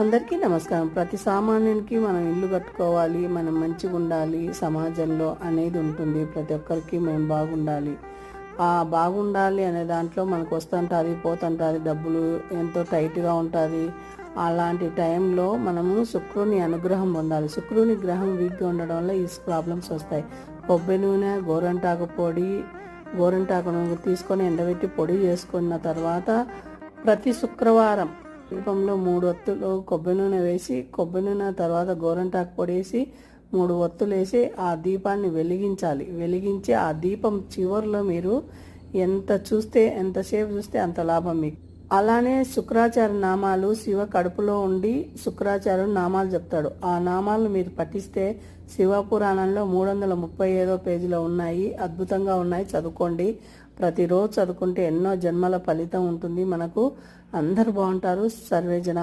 అందరికీ నమస్కారం. ప్రతి సామాన్యునికి మనం ఇల్లు కట్టుకోవాలి, మనం మంచిగా ఉండాలి సమాజంలో అనేది ఉంటుంది. ప్రతి ఒక్కరికి మేము బాగుండాలి. ఆ బాగుండాలి అనే దాంట్లో మనకు వస్తుంటుంది, పోతుంటుంది, డబ్బులు ఎంతో టైట్గా ఉంటుంది. అలాంటి టైంలో మనము శుక్రుని అనుగ్రహం పొందాలి. శుక్రుని గ్రహం వీక్గా ఉండడం వల్ల ఈ ప్రాబ్లమ్స్ వస్తాయి. కొబ్బరి నూనె, గోరంటాకు పొడి, గోరంటాకును తీసుకొని ఎండబెట్టి పొడి చేసుకున్న తర్వాత ప్రతి శుక్రవారం దీపంలో 3 ఒత్తులు కొబ్బరి నూనె వేసి, కొబ్బరి నూనె తర్వాత గోరంటాకు పొడి వేసి 3 ఒత్తులు వేసి ఆ దీపాన్ని వెలిగించాలి. వెలిగించి ఆ దీపం చివరిలో మీరు ఎంతసేపు చూస్తే అంత లాభం మీకు. అలానే శుక్రాచార్య నామాలు, శివ కడుపులో ఉండి శుక్రాచార్యుడు నామాలు చెప్తాడు. ఆ నామాలను మీరు పఠిస్తే శివపురాణంలో 335వ పేజీలో ఉన్నాయి. అద్భుతంగా ఉన్నాయి, చదువుకోండి. ప్రతిరోజు చదువుకుంటే ఎన్నో జన్మల ఫలితం ఉంటుంది మనకు. అందరు బాగుంటారు. సర్వేజన